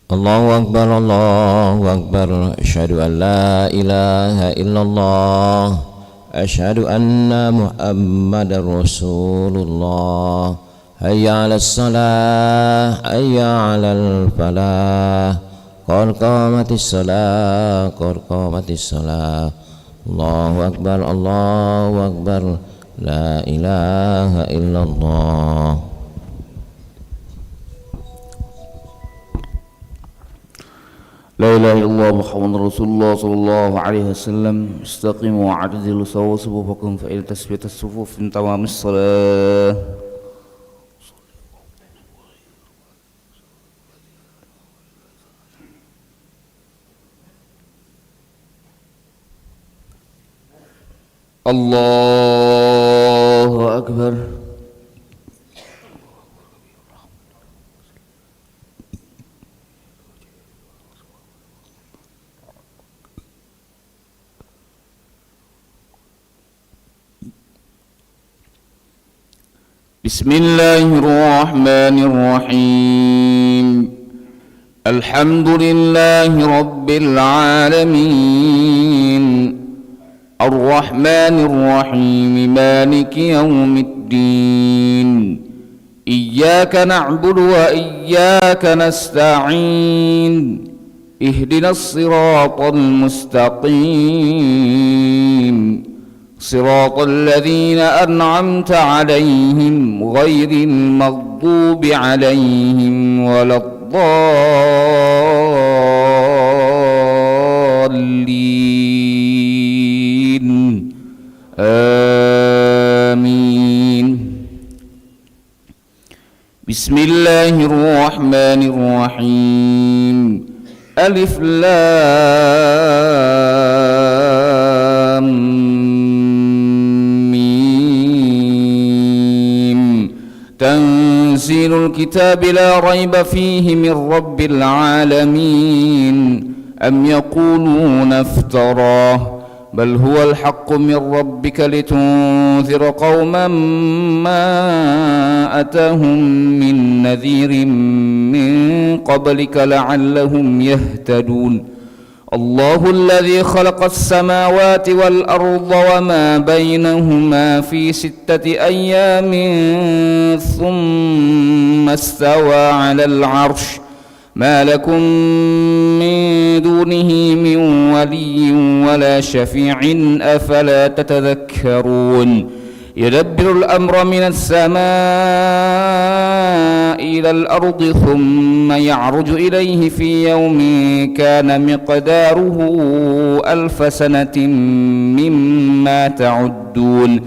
Allahu Akbar, asyhadu an la ilaha illallah, asyhadu anna Muhammadar Rasulullah. Hayya 'alas shalah, hayya 'alal falah, qad qamatis shalah, qad qamatis shalah. Allahu Akbar, la ilaha illallah. لا إله إلا الله محمد رسول الله صلى الله عليه وسلم. استقيموا واعتدلوا سووا صفوفكم فإن تثبيت الصفوف من تمام الصلاة. الله أكبر. بسم الله الرحمن الرحيم. الحمد لله رب العالمين، الرحمن الرحيم، مالك يوم الدين. إياك نعبد وإياك نستعين، اهدنا الصراط المستقيم، صراط الذين أنعمت عليهم غير المغضوب عليهم ولا الضالين. آمين. بسم الله الرحمن الرحيم. ألف لام تنزيل الكتاب لا ريب فيه من رب العالمين. أم يقولون افتراه، بل هو الحق من ربك لتنذر قوما ما أتاهم من نذير من قبلك لعلهم يهتدون. الله الذي خلق السماوات والأرض وما بينهما في 6 أيام ثم استوى على العرش. ما لكم من دونه من ولي ولا شفيع أفلا تتذكرون. يدبر الأمر من السماء إلى الأرض ثم يعرج إليه في يوم كان مقداره 1000 سنة مما تعدون.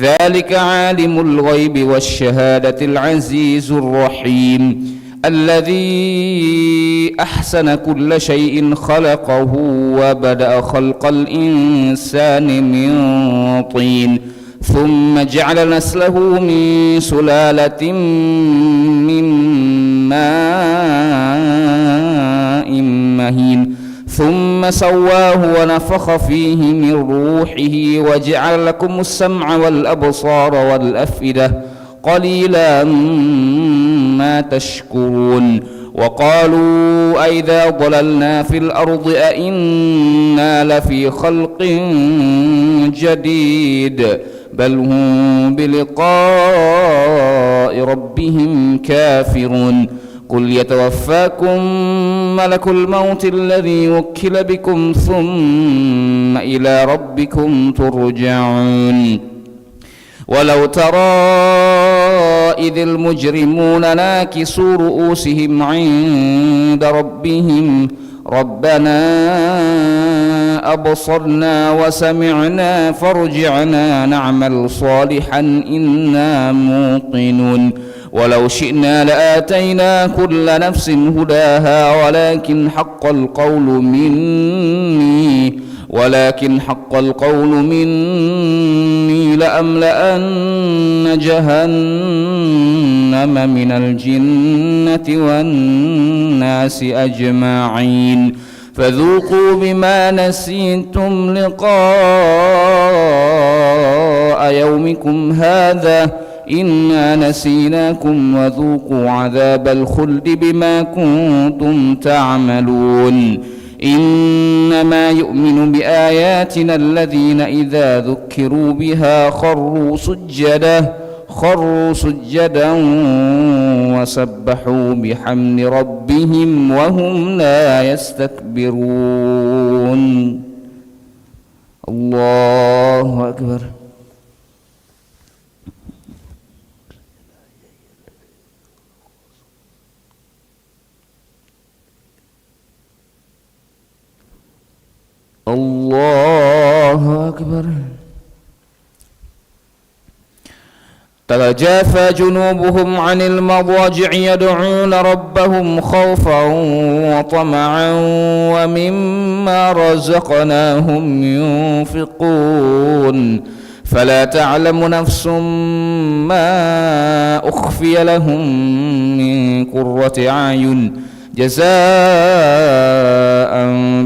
ذلك عالم الغيب والشهادة العزيز الرحيم، الذي أحسن كل شيء خلقه وبدأ خلق الإنسان من طين ثم جعل نسله من سلالة من ماء مهين ثم سواه ونفخ فيه من روحه وجعل لكم السمع والأبصار والأفئدة قليلا ما تشكرون. وقالوا أئذا ضللنا في الأرض أئنا لفي خلق جديد بل هم بلقاء ربهم كافرون. قل يتوفاكم ملك الموت الذي وكل بكم ثم إلى ربكم ترجعون. ولو ترى إذ المجرمون ناكسوا رؤوسهم عند ربهم ربنا أبصرنا وسمعنا فارجعنا نعمل صالحا إنا موقنون. ولو شئنا لآتينا كل نفس هداها ولكن حق القول مني لأملأن جهنم من الجنة والناس أجمعين. فذوقوا بما نسيتم لقاء يومكم هذا إنا نسيناكم وذوقوا عذاب الخلد بما كنتم تعملون إنما يؤمن بآياتنا الذين إذا ذكروا بها خروا سجدا وسبحوا بحمد ربهم وهم لا يستكبرون. الله أكبر. الله أكبر. تتجافى جنوبهم عن المضاجع يدعون ربهم خوفا وطمعا ومما رزقناهم ينفقون فلا تعلم نفس ما أخفي لهم من قرة أعين جزاء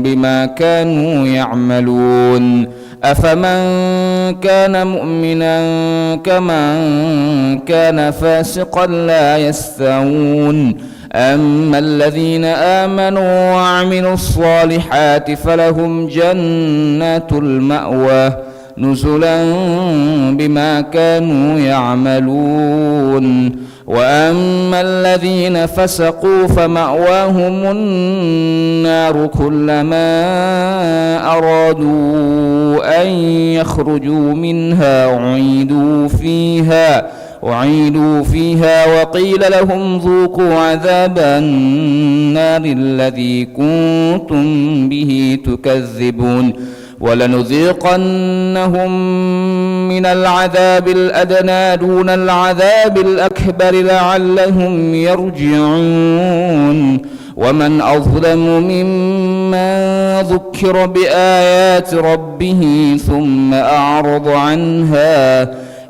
بما كانوا يعملون أفمن كان مؤمنا كمن كان فاسقا لا يستوون أما الذين آمنوا وعملوا الصالحات فلهم جنات المأوى نزلا بما كانوا يعملون وأما الذين فسقوا فمأواهم النار كلما أرادوا أن يخرجوا منها أعيدوا فيها وقيل لهم ذوقوا عذاب النار الذي كنتم به تكذبون ولنذيقنهم من العذاب الأدنى دون العذاب الأكبر لعلهم يرجعون ومن أظلم ممن ذكر بآيات ربه ثم أعرض عنها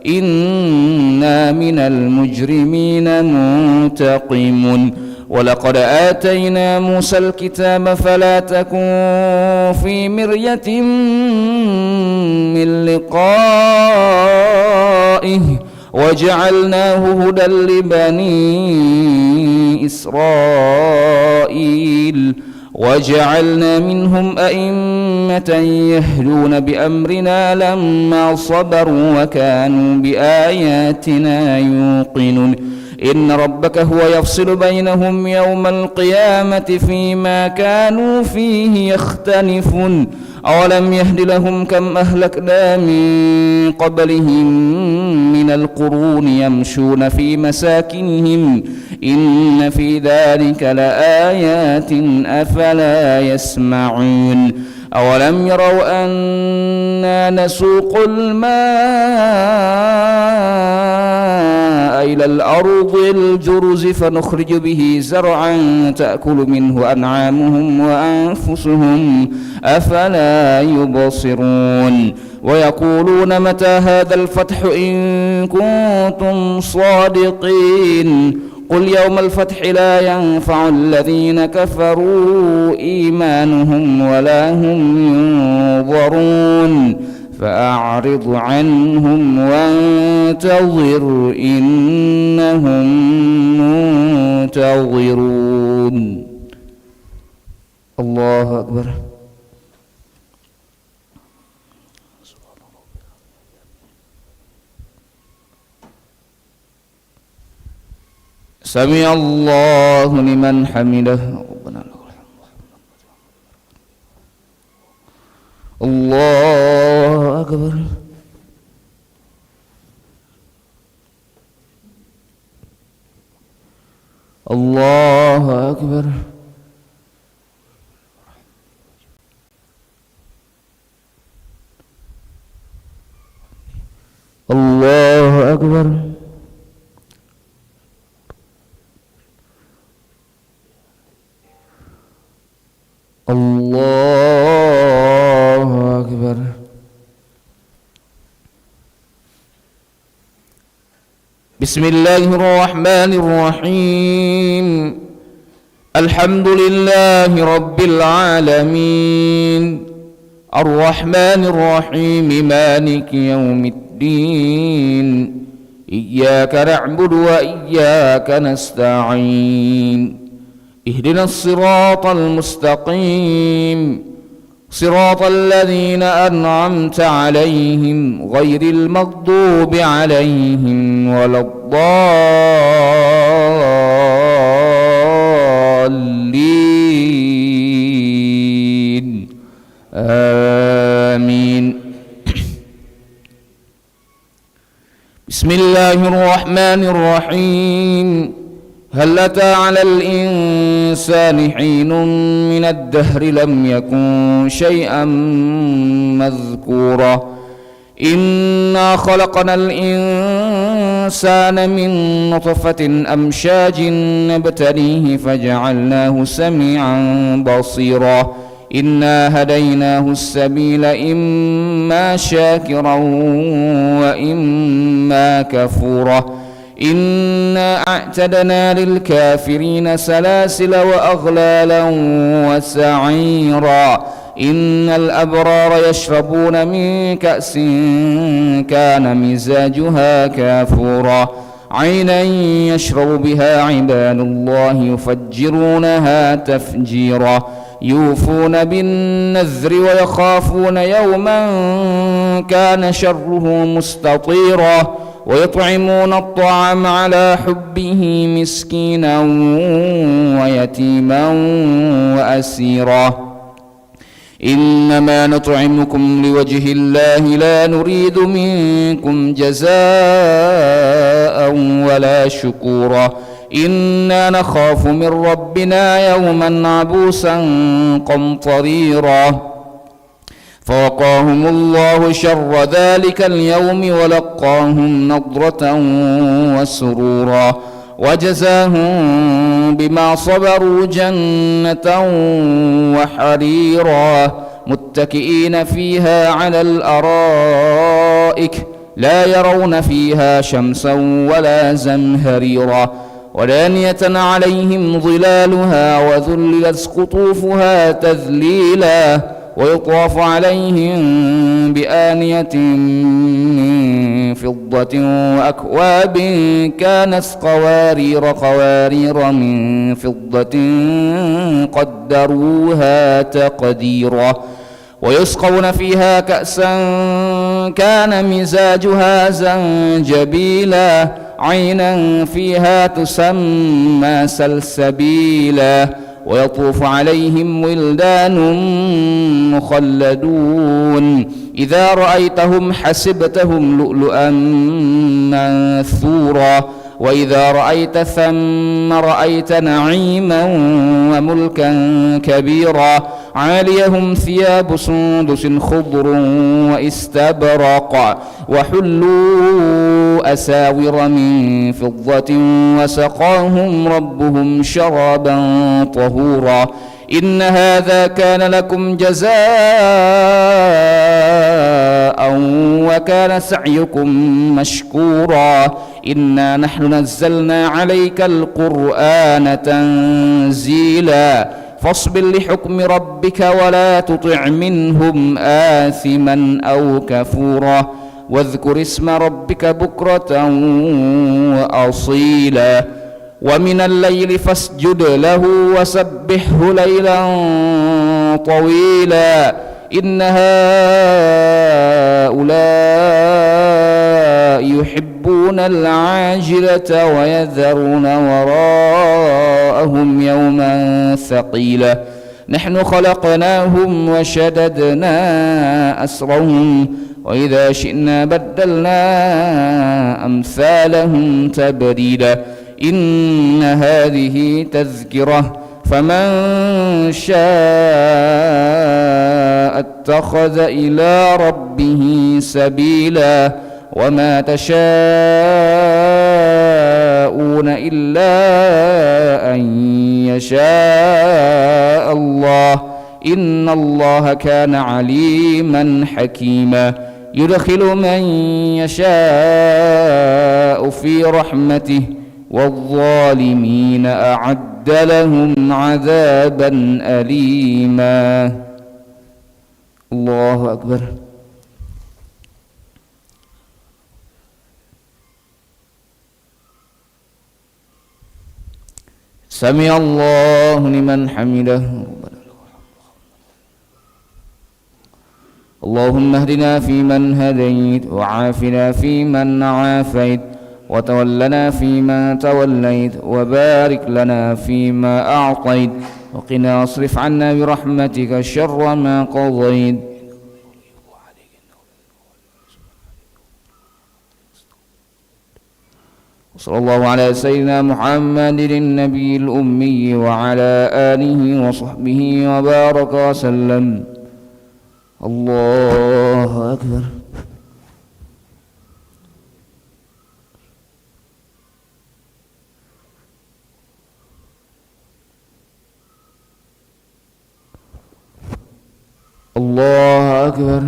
إنا من المجرمين منتقمون ولقد آتينا موسى الكتاب فلا تكن في مرية من لقائه وجعلناه هدى لبني إسرائيل وجعلنا منهم أئمة يهدون بأمرنا لما صبروا وكانوا بآياتنا يوقنون إن ربك هو يفصل بينهم يوم القيامة فيما كانوا فيه يختلفون أولم يهد لهم كم أهلكنا من قبلهم من القرون يمشون في مساكنهم إن في ذلك لآيات أفلا يسمعون أولم يروا أنا نسوق الماء إلى الأرض الجرز فنخرج به زرعا تأكل منه أنعامهم وأنفسهم أفلا يبصرون ويقولون متى هذا الفتح إن كنتم صادقين قل يوم الفتح لا ينفع الذين كفروا إيمانهم ولا هم ينظرون فأعرض عنهم وانتظر إنهم منتظرون. الله أكبر. سمع الله لمن حمده ربنا لك الحمد. الله أكبر. الله أكبر. الله أكبر. الله أكبر. بسم الله الرحمن الرحيم الحمد لله رب العالمين الرحمن الرحيم مالك يوم الدين إياك نعبد وإياك نستعين اهدنا الصراط المستقيم صراط الذين أنعمت عليهم غير المغضوب عليهم ولا الضالين آمين. بسم الله الرحمن الرحيم. هل أتى على الإنسان حين من الدهر لم يكن شيئا مذكورا إنا خلقنا الإنسان من نطفة أمشاج نبتليه فجعلناه سميعا بصيرا إنا هديناه السبيل إما شاكرا وإما كفورا إنا أعتدنا للكافرين سلاسل وأغلالا وسعيرا إن الأبرار يشربون من كأس كان مزاجها كافورا عينا يشرب بها عباد الله يفجرونها تفجيرا يوفون بالنذر ويخافون يوما كان شره مستطيرا ويطعمون الطعام على حبه مسكينا ويتيما وأسيرا إنما نطعمكم لوجه الله لا نريد منكم جزاء ولا شكورا إنا نخاف من ربنا يوما عبوسا قمطريرا فوقاهم الله شر ذلك اليوم ولقاهم نضرة وسرورا وجزاهم بما صبروا جنة وحريرا متكئين فيها على الأرائك لا يرون فيها شمسا ولا زمهريرا ودانية عليهم ظلالها وذللت قطوفها تذليلا ويطاف عليهم بآنية من فضة وأكواب كانت قوارير من فضة قدروها تقديرا ويسقون فيها كأسا كان مزاجها زنجبيلا عينا فيها تسمى سلسبيلا ويطوف عليهم ولدان مخلدون إذا رأيتهم حسبتهم لؤلؤا منثورا وإذا رأيت ثم رأيت نعيما وملكا كبيرا عاليهم ثياب سندس خضر واستبرق وحلوا أساور من فضة وسقاهم ربهم شرابا طهورا إن هذا كان لكم جزاء وكان سعيكم مشكورا إنا نحن نزلنا عليك القرآن تنزيلا فاصبر لحكم ربك ولا تطع منهم آثما أو كفورا واذكر اسم ربك بكرة وأصيلا ومن الليل فاسجد له وسبحه ليلا طويلا إن هؤلاء يحبون العاجلة ويذرون وراءهم يوما ثقيلا نحن خلقناهم وشددنا أسرهم وإذا شئنا بدلنا أمثالهم تبديلا إن هذه تذكرة فمن شاء اتخذ إلى ربه سبيلا وما تشاءون إلا أن يشاء الله إن الله كان عليما حكيما يدخل من يشاء في رحمته والظالمين أعد لهم عذابا أليما. الله أكبر. سمع الله لمن حمده اللهم اهدنا فيمن هديت وعافنا فيمن عافيت وتولنا فيما توليت وبارك لنا فيما أعطيت وقنا اصرف عنا برحمتك شر ما قضيت وصلى الله على سيدنا محمد النبي الأمي وعلى آله وصحبه وبارك وسلم. الله أكبر. الله أكبر.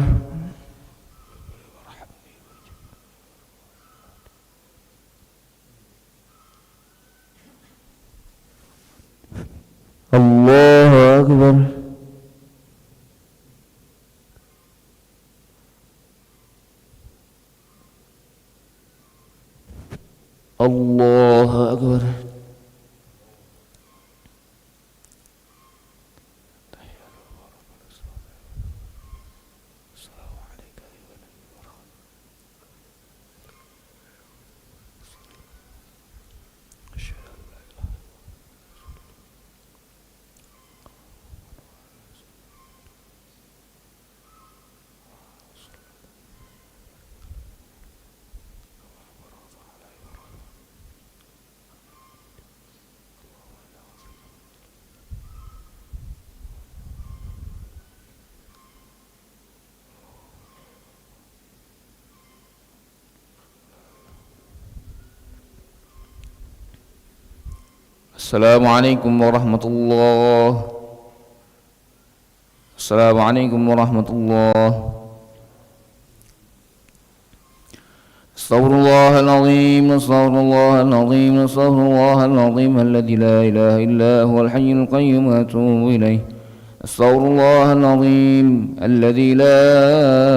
الله أكبر. الله أكبر. السلام عليكم ورحمة الله. السلام عليكم ورحمة الله. استغفر الله العظيم. استغفر الله العظيم. استغفر الله العظيم الذي لا إله إلا هو الحي القيوم وأتوب إليه. استغفر الله العظيم الذي لا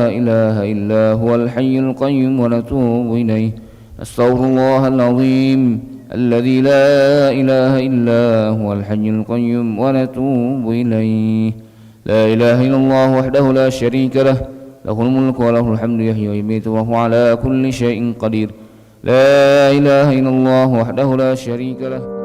إله إلا هو الحي القيوم ونتوب إليه. استغفر الله العظيم الذي لا إله إلا هو الحي القيوم ونتوب إليه. لا إله إلا الله وحده لا شريك له له الملك وله الحمد يحيي ويميت وهو على كل شيء قدير. لا إله إلا الله وحده لا شريك له.